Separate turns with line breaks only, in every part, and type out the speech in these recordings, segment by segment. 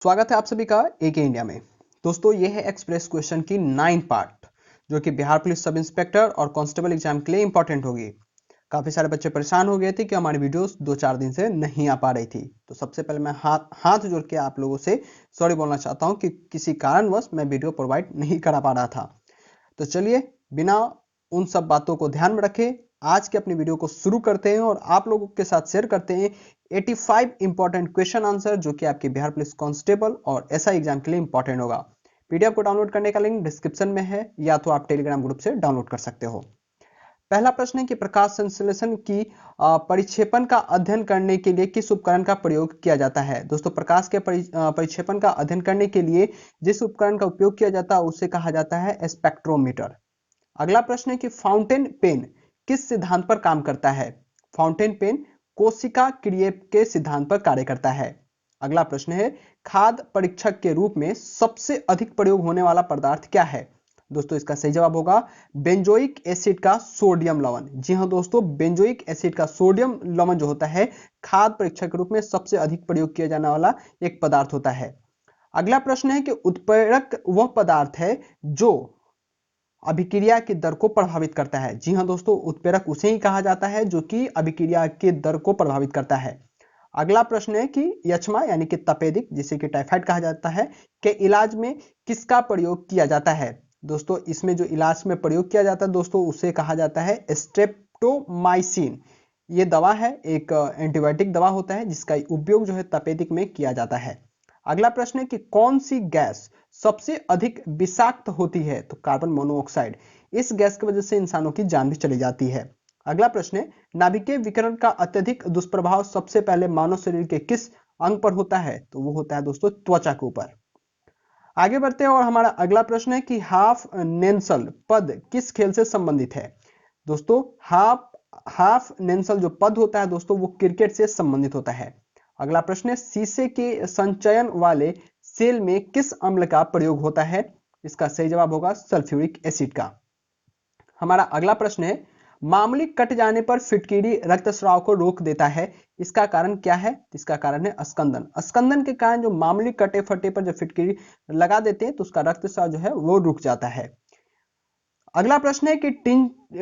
स्वागत है आप सभी का एके इंडिया में। दोस्तों ये है एक्सप्रेस क्वेश्चन की 9 पार्ट जो कि बिहार पुलिस सब इंस्पेक्टर और कांस्टेबल एग्जाम के लिए इंपॉर्टेंट होगी। काफी सारे बच्चे परेशान हो गए थे कि हमारी वीडियोस 2-4 दिन से नहीं आ पा रही थी। तो सबसे पहले मैं हाथ जोड़ के आप लोगों से सॉरी बोलना चाहता हूं कि किसी कारणवश मैं वीडियो प्रोवाइड नहीं करा पा रहा था। तो चलिए बिना उन सब बातों को ध्यान में रखे आज के अपनी वीडियो को शुरू करते हैं और आप लोगों के साथ शेयर करते हैं 85 इंपॉर्टेंट क्वेश्चन आंसर जो कि आपके बिहार पुलिस कांस्टेबल और एसआई एग्जाम के लिए इंपॉर्टेंट होगा। पीडीएफ को डाउनलोड करने का लिंक डिस्क्रिप्शन में है या तो आप टेलीग्राम ग्रुप से डाउनलोड कर सकते हो। पहला प्रश्न है कि प्रकाश संश्लेषण की परिक्षेपण का अध्ययन करने के लिए किस उपकरण का प्रयोग किया जाता है। दोस्तों प्रकाश के परिक्षेपण का अध्ययन करने के लिए जिस उपकरण का उपयोग किया जाता है उसे कहा जाता है स्पेक्ट्रोमीटर। अगला प्रश्न है कि फाउंटेन पेन किस सिद्धांत पर काम करता है। फाउंटेन पेन कोशिका क्रिया के सिद्धांत पर कार्य करता है। अगला प्रश्न है खाद्य परीक्षक के रूप में सबसे अधिक प्रयोग होने वाला पदार्थ क्या है। दोस्तों इसका सही जवाब होगा बेंजोइक एसिड का सोडियम लवण। जी हां दोस्तों, बेंजोइक एसिड का सोडियम लवण जो होता है खाद्य परीक्षक के रूप में सबसे अधिक प्रयोग किया जाने वाला एक पदार्थ होता है। अगला प्रश्न है कि उत्प्रेरक वह पदार्थ है जो अभिक्रिया की दर को प्रभावित करता है। जी हां दोस्तों, उत्प्रेरक उसे ही कहा जाता है जो कि अभिक्रिया की दर को प्रभावित करता है। अगला प्रश्न है कि यक्ष्मा यानी कि तपेदिक जिसे कि टाइफाइड कहा जाता है के इलाज में किसका प्रयोग किया जाता है। दोस्तों इसमें जो इलाज में प्रयोग किया जाता है दोस्तों उसे कहा जाता है स्ट्रेप्टोमाइसिन। ये दवा है, एक एंटीबायोटिक दवा होता है जिसका उपयोग जो है तपेदिक में किया जाता है। अगला प्रश्न है कि कौन सी गैस सबसे अधिक विषाक्त होती है। तो कार्बन मोनोऑक्साइड। इस गैस की वजह से इंसानों की जान भी चली जाती है। अगला प्रश्न है नाभिकीय विकिरण का अत्यधिक दुष्प्रभाव सबसे पहले मानव शरीर के किस अंग पर होता है। तो वो होता है दोस्तों त्वचा के ऊपर। आगे बढ़ते हैं और हमारा अगला प्रश्न है कि हाफ नेंसल पद किस खेल से संबंधित है। दोस्तों हाफ नेंसल जो पद होता है दोस्तों वो क्रिकेट से संबंधित होता है। अगला प्रश्न है शीशे के संचयन वाले सेल में किस अम्ल का प्रयोग होता है। इसका सही जवाब होगा सल्फ्यूरिक एसिड का। हमारा अगला प्रश्न है मामूली कट जाने पर फिटकीरी रक्तस्राव को रोक देता है, इसका कारण क्या है। इसका कारण है स्कंदन। स्कंदन के कारण जो मामूली कटे फटे पर जो फिटकीरी लगा देते हैं तो उसका रक्तस्राव जो है वो रुक जाता है। अगला प्रश्न है कि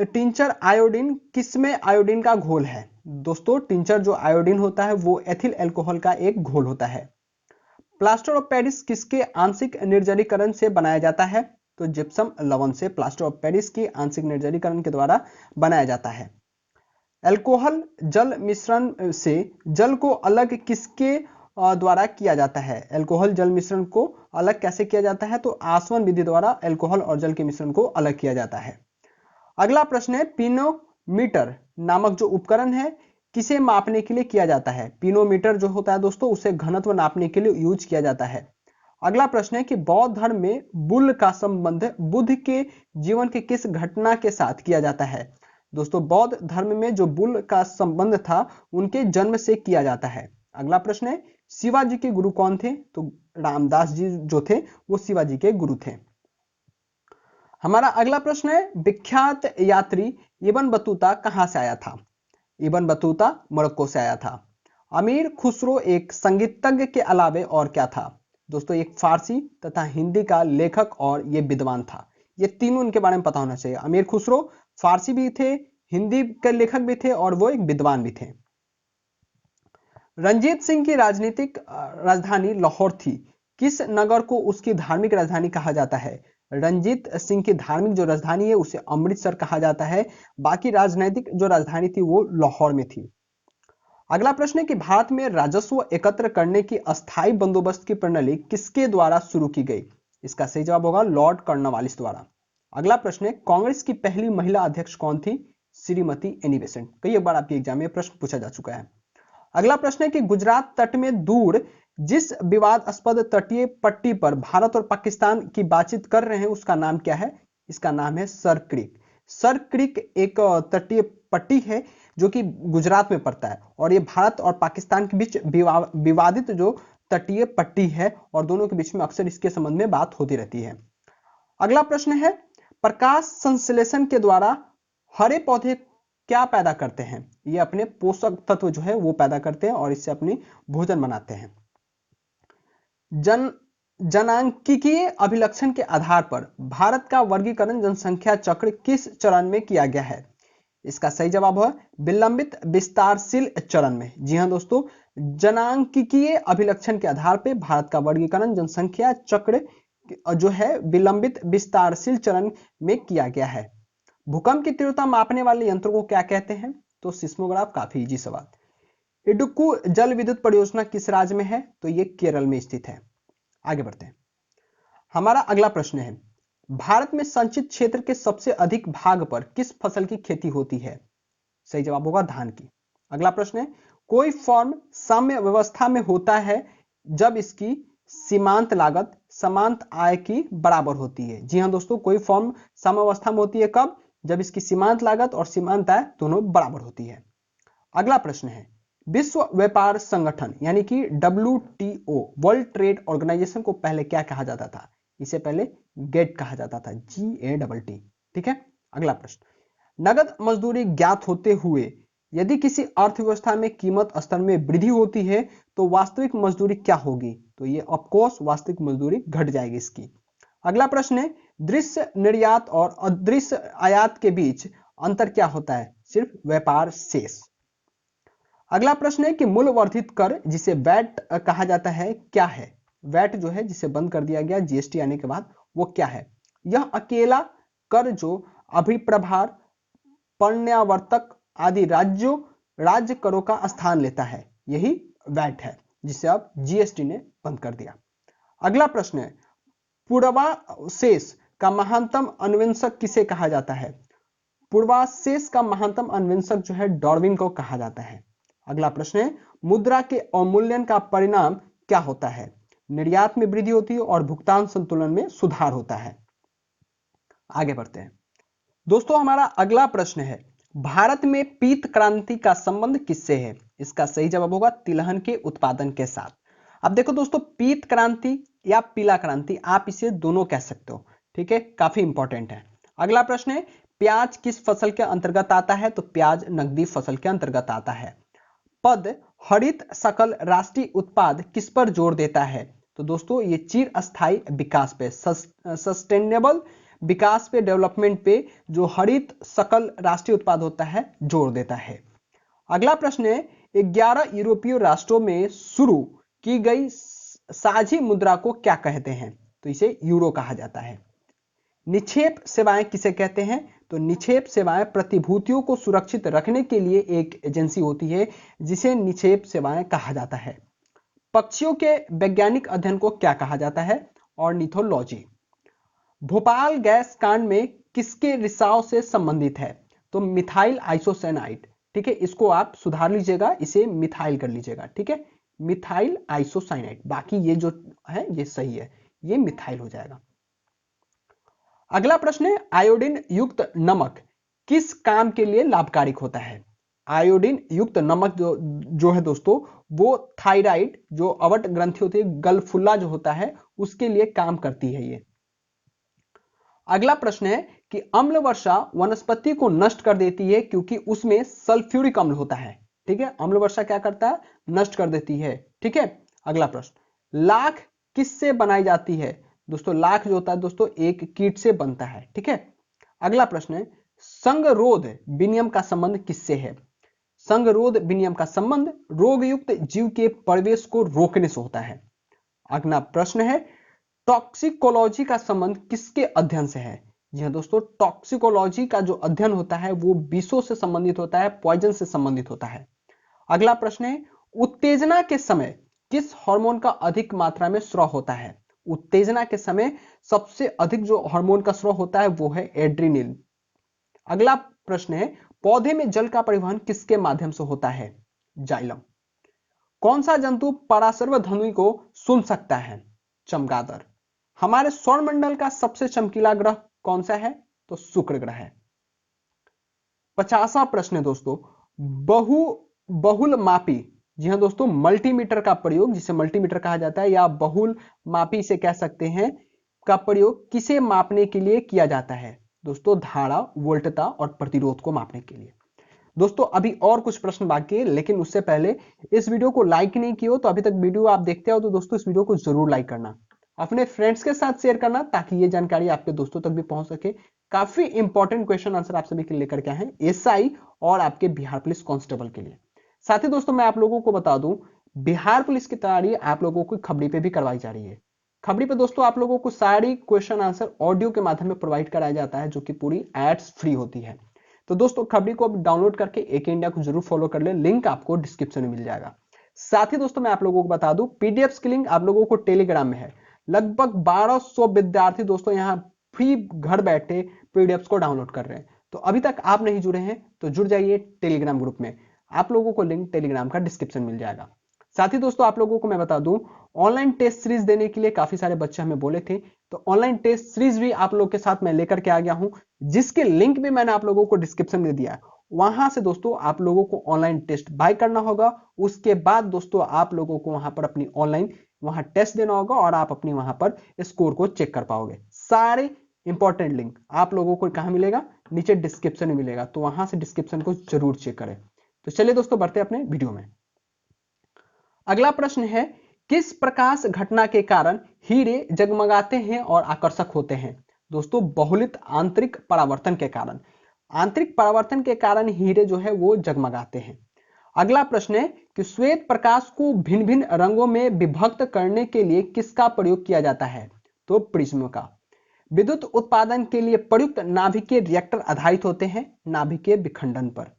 टिंचर आयोडीन किसमें आयोडीन का घोल है। दोस्तों टिंचर जो आयोडीन होता है वो एथिल अल्कोहल का एक घोल होता है। प्लास्टर ऑफ पेरिस किसके आंशिक निर्जलीकरण से बनाया जाता है। तो जिप्सम लवण से प्लास्टर ऑफ पेरिस की आंशिक निर्जलीकरण के द्वारा बनाया जाता है। अल्कोहल जल मिश्रण से जल को अलग किसके द्वारा किया जाता है। अल्कोहल जल मिश्रण को अलग कैसे किया जाता है। तो आसवन विधि द्वारा अल्कोहल और जल के मिश्रण को अलग किया जाता है। अगला प्रश्न है पिनोमीटर नामक जो उपकरण है किसे मापने के लिए किया जाता है। पिनोमीटर जो होता है दोस्तों उसे घनत्व नापने के लिए यूज किया जाता है। अगला प्रश्न है कि बौद्ध धर्म में बुल का संबंध बुद्ध के जीवन के किस घटना के साथ किया जाता है। दोस्तों बौद्ध धर्म में जो बुल का संबंध था उनके जन्म से किया जाता है। अगला प्रश्न है शिवाजी के गुरु कौन थे। तो रामदास जी जो थे वो शिवाजी के गुरु थे। हमारा अगला प्रश्न है विख्यात यात्री इब्न बतूता कहां से आया था। इब्न बतूता मोरक्को से आया था। अमीर खुसरो एक संगीतज्ञ के अलावे और क्या था। दोस्तों एक फारसी तथा हिंदी का लेखक और ये विद्वान था। ये तीनों इनके बारे में पता होना चाहिए। अमीर खुसरो फारसी भी थे, हिंदी के लेखक भी थे और वो एक विद्वान भी थे। रंजीत सिंह की राजनीतिक राजधानी लाहौर थी। किस नगर को उसकी धार्मिक राजधानी कहा जाता है। रंजीत सिंह की धार्मिक जो राजधानी है उसे अमृतसर कहा जाता है। बाकी राजनीतिक जो राजधानी थी वो लाहौर में थी। अगला प्रश्न है कि भारत में राजस्व एकत्र करने की अस्थायी बंदोबस्त की प्रणाली किसके द्वारा शुरू की गई। इसका सही जवाब होगा लॉर्ड कॉर्नवालिस द्वारा। अगला प्रश्न है कांग्रेस की पहली महिला अध्यक्ष कौन थी। Shrimati Annie Besant. कई बार आपके एग्जाम में प्रश्न पूछा जा चुका है। अगला प्रश्न है कि गुजरात तट में दूर जिस विवादास्पद तटीय पट्टी पर भारत और पाकिस्तान की बातचीत कर रहे हैं उसका नाम क्या है। इसका नाम है सर क्रिक। सर क्रिक एक तटीय पट्टी है जो कि गुजरात में पड़ता है और ये भारत और पाकिस्तान के बीच विवादित जो तटीय पट्टी है और दोनों के बीच में अक्सर इसके संबंध में बात होती रहती है। अगला प्रश्न है प्रकाश संश्लेषण के द्वारा हरे पौधे क्या पैदा करते हैं। ये अपने पोषक तत्व जो है वो पैदा करते हैं और इससे अपनी भोजन बनाते हैं। जन जनांकीय अभिलक्षण के आधार पर भारत का वर्गीकरण जनसंख्या चक्र किस चरण में किया गया है? इसका सही जवाब है विलंबित विस्तारशील चरण में। जी हाँ दोस्तों, जनांकीय अभिलक्षण के आधार पर भारत का वर्गीकरण जनसंख्या चक्र जो है विलंबित विस्तारशील चरण में किया गया है। भूकंप की तीव्रता मापने वाले यंत्र को क्या कहते हैं? तो सिस्मोग्राफ। काफी इजी सवाल। इडुक्कू जल विद्युत परियोजना किस राज्य में है? तो ये केरल में स्थित है। आगे बढ़ते हैं। हमारा अगला प्रश्न है, भारत में संचित क्षेत्र के सबसे अधिक भाग पर किस फसल की खेती होती है? सही जवाब होगा धान की। अगला प्रश्न है, कोई फॉर्म साम्य व्यवस्था में होता है जब इसकी सीमांत लागत समांत आय की बराबर होती है। जी हां दोस्तों, कोई फॉर्म साम्य अवस्था में होती है कब? जब इसकी सीमांत लागत और सीमांत आय दोनों बराबर होती है। अगला प्रश्न है, विश्व व्यापार संगठन यानी कि WTO वर्ल्ड ट्रेड ऑर्गेनाइजेशन को पहले क्या कहा जाता था? इसे पहले गेट कहा जाता था, GATT। ठीक है। अगला प्रश्न, नगद मजदूरी ज्ञात होते हुए यदि किसी अर्थव्यवस्था में कीमत स्तर में वृद्धि होती है तो वास्तविक मजदूरी क्या होगी? तो ये ऑफकोर्स वास्तविक मजदूरी घट जाएगी इसकी। अगला प्रश्न है, दृश्य निर्यात और अदृश्य आयात के बीच अंतर क्या होता है? सिर्फ व्यापार शेष। अगला प्रश्न है कि मूल्य वर्धित कर जिसे वैट कहा जाता है क्या है? वैट जो है जिसे बंद कर दिया गया GST आने के बाद, वो क्या है? यह अकेला कर जो अभिप्रभार, पर्यावर्तक आदि राज्य करों का स्थान लेता है, यही वैट है जिसे अब GST ने बंद कर दिया। अगला प्रश्न है, पूर्वाशेष का महानतम अन्वेषक किसे कहा जाता है? पूर्वाशेष का महानतम अन्वेषक जो है डार्विन को कहा जाता है। अगला प्रश्न है, मुद्रा के अवमूल्यन का परिणाम क्या होता है? निर्यात में वृद्धि होती है और भुगतान संतुलन में सुधार होता है। आगे बढ़ते हैं दोस्तों, हमारा अगला प्रश्न है, भारत में पीत क्रांति का संबंध किससे है? इसका सही जवाब होगा तिलहन के उत्पादन के साथ। अब देखो दोस्तों, पीत क्रांति या पीला क्रांति आप इसे दोनों कह सकते हो। ठीक है, काफी इंपॉर्टेंट है। अगला प्रश्न है, प्याज किस फसल के अंतर्गत आता है? तो प्याज नकदी फसल के अंतर्गत आता है। पद हरित सकल राष्ट्रीय उत्पाद किस पर जोर देता है? तो दोस्तों ये चिर अस्थायी विकास पे, सस्टेनेबल विकास पे, डेवलपमेंट पे जो हरित सकल राष्ट्रीय उत्पाद होता है जोर देता है। अगला प्रश्न है, 11 यूरोपीय राष्ट्रों में शुरू की गई साझी मुद्रा को क्या कहते हैं? तो इसे यूरो कहा जाता है। निक्षेप सेवाएं किसे कहते हैं? तो निक्षेप सेवाएं प्रतिभूतियों को सुरक्षित रखने के लिए एक एजेंसी होती है जिसे निक्षेप सेवाएं कहा जाता है। पक्षियों के वैज्ञानिक अध्ययन को क्या कहा जाता है? ऑर्निथोलॉजी। भोपाल गैस कांड में किसके रिसाव से संबंधित है? तो मिथाइल आइसोसाइनाइड। ठीक है, इसको आप सुधार लीजिएगा, इसे मिथाइल कर लीजिएगा। ठीक है, मिथाइल आइसोसाइनाइड, बाकी ये जो है ये सही है, ये मिथाइल हो जाएगा। अगला प्रश्न है, आयोडीन युक्त नमक किस काम के लिए लाभकारी होता है? आयोडीन युक्त नमक जो है दोस्तों, वो थायराइड जो अवट ग्रंथि होती है, गलफुल्ला जो होता है, उसके लिए काम करती है ये। अगला प्रश्न है कि अम्ल वर्षा वनस्पति को नष्ट कर देती है क्योंकि उसमें सल्फ्यूरिक अम्ल होता है। ठीक है, अम्ल वर्षा क्या करता है? नष्ट कर देती है। ठीक है। अगला प्रश्न, लाख किससे बनाई जाती है? दोस्तों लाख जो होता है दोस्तों एक कीट से बनता है। ठीक है। अगला प्रश्न है, संगरोध विनियम का संबंध किससे है? संगरोध विनियम का संबंध रोगयुक्त जीव के प्रवेश को रोकने से होता है। अगला प्रश्न है, टॉक्सिकोलॉजी का संबंध किसके अध्ययन से है? जी हाँ दोस्तों, टॉक्सिकोलॉजी का जो अध्ययन होता है वो विषों से संबंधित होता है, पॉइजन से संबंधित होता है। अगला प्रश्न है, उत्तेजना के समय किस हार्मोन का अधिक मात्रा में स्राव होता है? उत्तेजना के समय सबसे अधिक जो हार्मोन का स्राव होता है वो है एड्रिनल। अगला प्रश्न है, पौधे में जल का परिवहन किसके माध्यम से होता है? जाइलम। कौन सा जंतु पराशर ध्वनि को सुन सकता है? चमगादड़। हमारे सौरमंडल का सबसे चमकीला ग्रह कौन सा है? तो शुक्र ग्रह है। 50वां प्रश्न है दोस्तों, बहुल मापी, जी हाँ दोस्तों, मल्टीमीटर का प्रयोग, जिसे मल्टीमीटर कहा जाता है या बहुल मापी से कह सकते हैं, का प्रयोग किसे मापने के लिए किया जाता है? दोस्तों धारा, वोल्टता और प्रतिरोध को मापने के लिए। दोस्तों अभी और कुछ प्रश्न बाकी है, लेकिन उससे पहले इस वीडियो को लाइक नहीं किया हो तो अभी तक वीडियो आप देखते हो तो दोस्तों इस वीडियो को जरूर लाइक करना, अपने फ्रेंड्स के साथ शेयर करना ताकि ये जानकारी आपके दोस्तों तक भी पहुंच सके। काफी इंपॉर्टेंट क्वेश्चन आंसर आप सभी के लिए लेकर के आए हैं एसआई और आपके बिहार पुलिस कांस्टेबल के लिए। साथ ही दोस्तों मैं आप लोगों को बता दूं, बिहार पुलिस की तैयारी आप लोगों को खबरी पे भी करवाई जा रही है। खबरी पे दोस्तों आप लोगों को सारी क्वेश्चन आंसर ऑडियो के माध्यम में प्रोवाइड कराया जाता है, जो कि पूरी एड्स फ्री होती है। तो दोस्तों खबरी को डाउनलोड करके एक इंडिया को जरूर फॉलो कर ले, लिंक आपको डिस्क्रिप्शन में मिल जाएगा। साथ ही दोस्तों मैं आप लोगों को बता दूं, पीडीएफ की लिंक आप लोगों को टेलीग्राम में है। लगभग 1200 विद्यार्थी दोस्तों यहां फ्री घर बैठे पीडीएफ को डाउनलोड कर रहे हैं। तो अभी तक आप नहीं जुड़े हैं तो जुड़ जाइए टेलीग्राम ग्रुप में, आप लोगों को लिंक टेलीग्राम का डिस्क्रिप्शन मिल जाएगा। साथ ही दोस्तों आप लोगों को मैं बता दूं, ऑनलाइन टेस्ट सीरीज देने के लिए काफी सारे बच्चे हमें बोले थे, तो ऑनलाइन टेस्ट सीरीज भी आप लोगों के साथ मैं लेकर के आ गया हूं, जिसके लिंक भी मैंने आप लोगों को डिस्क्रिप्शन में दिया है। वहां से दोस्तों आप लोगों को ऑनलाइन टेस्ट बाय करना होगा, उसके बाद दोस्तों आप लोगों को वहां पर अपनी ऑनलाइन वहां टेस्ट देना होगा और आप अपनी वहां पर स्कोर को चेक कर पाओगे। सारे इंपॉर्टेंट लिंक आप लोगों को कहां मिलेगा, नीचे डिस्क्रिप्शन में मिलेगा, तो वहां से डिस्क्रिप्शन को जरूर चेक करें। तो चलिए दोस्तों बढ़ते हैं अपने वीडियो में। अगला प्रश्न है, किस प्रकाश घटना के कारण हीरे जगमगाते हैं और आकर्षक होते हैं? दोस्तों बहुलित आंतरिक परावर्तन के कारण, आंतरिक परावर्तन के कारण हीरे जो है वो जगमगाते हैं। अगला प्रश्न है कि श्वेत प्रकाश को भिन्न भिन्न रंगों में विभक्त करने के लिए किसका प्रयोग किया जाता है? तो प्रिज्म का। विद्युत उत्पादन के लिए प्रयुक्त नाभिकीय रिएक्टर आधारित होते हैं नाभिकीय विखंडन पर।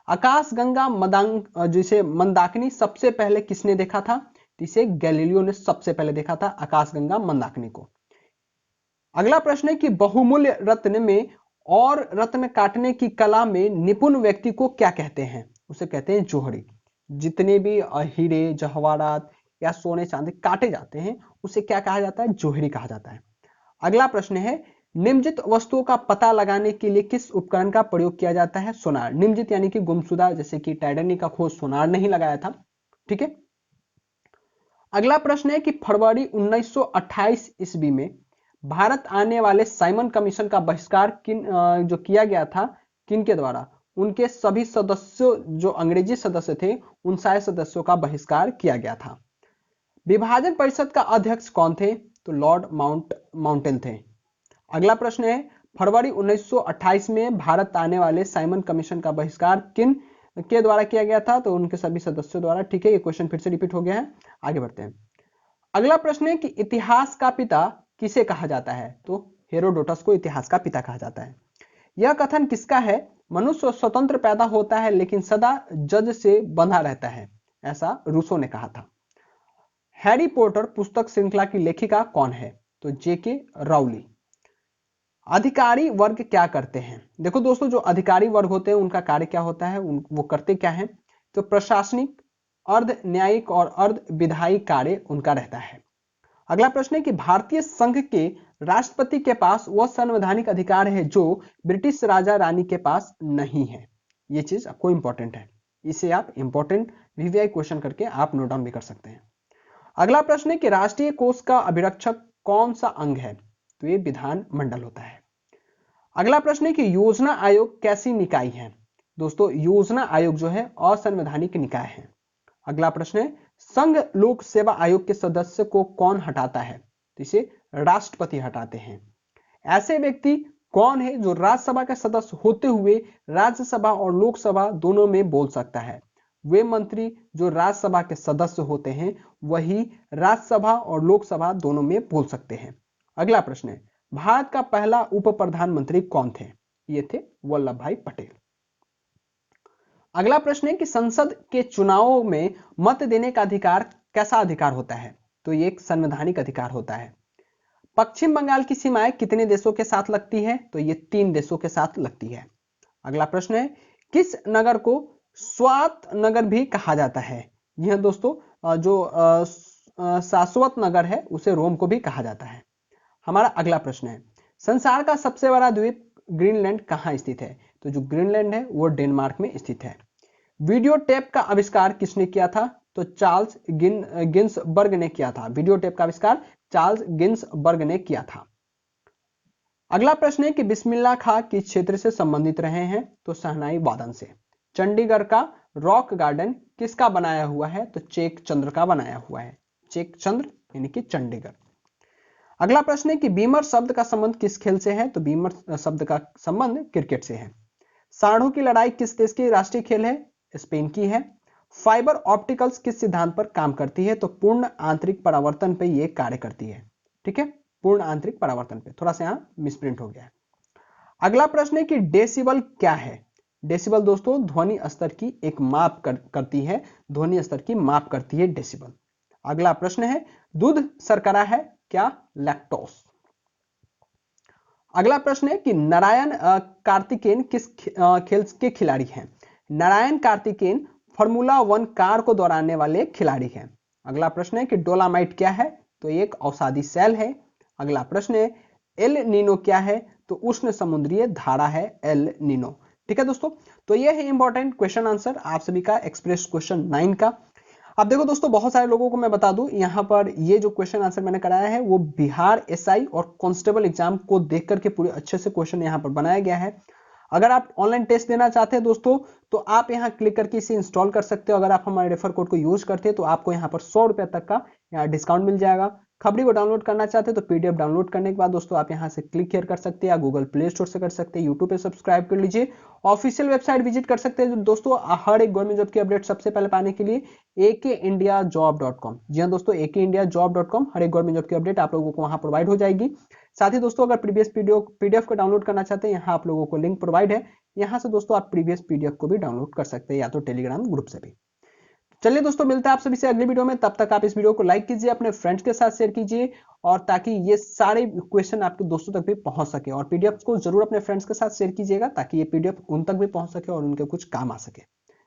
आकाशगंगा जिसे मंदाकिनी सबसे पहले किसने देखा था? इसे गैलीलियो ने सबसे पहले देखा था, आकाशगंगा मंदाकिनी को। अगला प्रश्न है कि बहुमूल्य रत्न में और रत्न काटने की कला में निपुण व्यक्ति को क्या कहते हैं? उसे कहते हैं जोहरी। जितने भी हीरे जवाहरात या सोने चांदी काटे जाते हैं उसे क्या कहा जाता है? जोहरी कहा जाता है। अगला प्रश्न है, निम्नलिखित वस्तुओं का पता लगाने के लिए किस उपकरण का प्रयोग किया जाता है? सोनार। निम्नलिखित यानी कि गुमशुदा, जैसे कि टाइटैनिक का खोज सोनार ने ही लगाया था। ठीक है। अगला प्रश्न है कि फरवरी 1928 ईस्वी में भारत आने वाले साइमन कमीशन का बहिष्कार जो किया गया था किन के द्वारा? उनके सभी सदस्यों, जो अंग्रेजी सदस्य थे उन सारे सदस्यों का बहिष्कार किया गया था। विभाजन परिषद का अध्यक्ष कौन थे? तो लॉर्ड माउंटेन थे। अगला प्रश्न है, फरवरी 1928 में भारत आने वाले साइमन कमीशन का बहिष्कार किन के द्वारा किया गया था? तो उनके सभी सदस्यों द्वारा। ठीक है, ये क्वेश्चन फिर से रिपीट हो गया है, आगे बढ़ते हैं। अगला प्रश्न है कि इतिहास का पिता किसे कहा जाता है? तो हेरोडोटस को इतिहास का पिता कहा जाता है। यह कथन किसका है? मनुष्य स्वतंत्र पैदा होता है लेकिन सदा जज से बंधा रहता है, ऐसा रूसो ने कहा था। हैरी पॉटर पुस्तक श्रृंखला की लेखिका कौन है? तो जेके राउलिंग। अधिकारी वर्ग क्या करते हैं? देखो दोस्तों, जो अधिकारी वर्ग होते हैं उनका कार्य क्या होता है, वो करते क्या है? तो प्रशासनिक, अर्ध न्यायिक और अर्ध विधायी कार्य उनका रहता है। अगला प्रश्न है कि भारतीय संघ के राष्ट्रपति के पास वह संवैधानिक अधिकार है जो ब्रिटिश राजा रानी के पास नहीं है। ये चीज आपको इंपॉर्टेंट है, इसे आप इंपॉर्टेंट वीवीआई क्वेश्चन करके आप नोट डाउन भी कर सकते हैं। अगला प्रश्न है कि राष्ट्रीय कोष का अभिरक्षक कौन सा अंग है? तो ये विधान मंडल होता है। अगला प्रश्न है कि योजना आयोग कैसी निकाय है? दोस्तों योजना आयोग जो है असंवैधानिक निकाय है। अगला प्रश्न है, संघ लोक सेवा आयोग के सदस्य को कौन हटाता है? तो इसे राष्ट्रपति हटाते हैं। ऐसे व्यक्ति कौन है जो राज्यसभा का सदस्य होते हुए राज्यसभा और लोकसभा दोनों में बोल सकता है? वे मंत्री जो राज्यसभा के सदस्य होते हैं वही राज्यसभा और लोकसभा दोनों में बोल सकते हैं। अगला प्रश्न है, भारत का पहला उप प्रधानमंत्री कौन थे? ये थे वल्लभ भाई पटेल। अगला प्रश्न है कि संसद के चुनावों में मत देने का अधिकार कैसा अधिकार होता है? तो ये एक संवैधानिक अधिकार होता है। पश्चिम बंगाल की सीमाएं कितने देशों के साथ लगती है? तो ये 3 देशों के साथ लगती है। अगला प्रश्न है, किस नगर को स्वात नगर भी कहा जाता है? यह दोस्तों जो शाश्वत नगर है उसे रोम को भी कहा जाता है। हमारा अगला प्रश्न है, संसार का सबसे बड़ा द्वीप ग्रीनलैंड कहां स्थित है? तो जो ग्रीनलैंड है वो डेनमार्क में स्थित है। वीडियो टेप का आविष्कार किसने किया था? तो चार्ल्स गिन्सबर्ग ने किया था। वीडियो टेप का आविष्कार चार्ल्स गिन्सबर्ग ने किया था। अगला प्रश्न है कि बिस्मिल्लाह खां किस क्षेत्र से संबंधित रहे हैं? तो शहनाई वादन से। चंडीगढ़ का रॉक गार्डन किसका बनाया हुआ है? तो चेक चंद्र का बनाया हुआ है। चेक चंद्र यानी कि चंडीगढ़। अगला प्रश्न है कि बीमर शब्द का संबंध किस खेल से है? तो बीमर शब्द का संबंध क्रिकेट से है। सांडों की लड़ाई किस देश की राष्ट्रीय खेल है? स्पेन की है। फाइबर ऑप्टिकल्स किस सिद्धांत पर काम करती है? तो पूर्ण आंतरिक परावर्तन पर यह कार्य करती है। ठीक है, पूर्ण आंतरिक परावर्तन पे। थोड़ा सा यहां मिसप्रिंट हो गया है। अगला प्रश्न है कि डेसिबल क्या है? डेसिबल दोस्तों ध्वनि स्तर की एक माप करती है, ध्वनि स्तर की माप करती है डेसिबल। अगला प्रश्न है दूध शर्करा है क्या? लैक्टोस। अगला प्रश्न है कि नारायण कार्तिकेन किस खेल के खिलाड़ी हैं? नारायण कार्तिकेन फार्मूला 1 कार को दौड़ाने वाले खिलाड़ी हैं। अगला प्रश्न है कि डोलामाइट क्या है? तो एक औषधि सेल है। अगला प्रश्न है एल नीनो क्या है? तो उष्ण समुद्रीय धारा है एल नीनो। ठीक है दोस्तों, तो ये है इंपॉर्टेंट क्वेश्चन आंसर आप सभी का एक्सप्रेस क्वेश्चन 9 का। अब देखो दोस्तों, बहुत सारे लोगों को मैं बता दूं, यहां पर ये जो क्वेश्चन आंसर मैंने कराया है वो बिहार एसआई और कांस्टेबल एग्जाम को देख करके पूरे अच्छे से क्वेश्चन यहां पर बनाया गया है। अगर आप ऑनलाइन टेस्ट देना चाहते हैं दोस्तों, तो आप यहां क्लिक करके इसे इंस्टॉल कर सकते हो। अगर आप हमारे रेफर कोड को यूज करते हैं तो आपको यहां पर 100 रुपए तक का यहाँ डिस्काउंट मिल जाएगा। खबरी को डाउनलोड करना चाहते हैं तो पीडीएफ डाउनलोड करने के बाद दोस्तों आप यहां से क्लिक हियर कर सकते हैं या गूगल प्ले स्टोर से कर सकते हैं। यूट्यूब पे सब्सक्राइब कर लीजिए, ऑफिशियल वेबसाइट विजिट कर सकते हैं दोस्तों हर एक गवर्नमेंट जॉब की अपडेट सबसे पहले पाने के लिए akindiajob.com। जी हाँ दोस्तों, akindiajob.com हर एक गवर्नमेंट जॉब की अपडेट आप लोगों को वहां प्रोवाइड हो जाएगी। साथ ही दोस्तों अगर प्रीवियस पीडीएफ को डाउनलोड करना चाहते हैं, यहाँ आप लोगों को लिंक प्रोवाइड है, यहाँ से दोस्तों आप प्रीवियस पीडीएफ को भी डाउनलोड कर सकते हैं या तो टेलीग्राम ग्रुप से भी। चलिए दोस्तों, मिलते हैं आप सभी से अगली वीडियो में। तब तक आप इस वीडियो को लाइक कीजिए, अपने फ्रेंड्स के साथ शेयर कीजिए, और ताकि ये सारे क्वेश्चन आपके दोस्तों तक भी पहुंच सके। और पीडीएफ को जरूर अपने फ्रेंड्स के साथ शेयर कीजिएगा ताकि ये पीडीएफ उन तक भी पहुंच सके और उनके कुछ काम आ सके।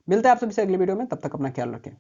मिलते हैं आप सभी से अगली वीडियो में, तब तक अपना ख्याल रखें।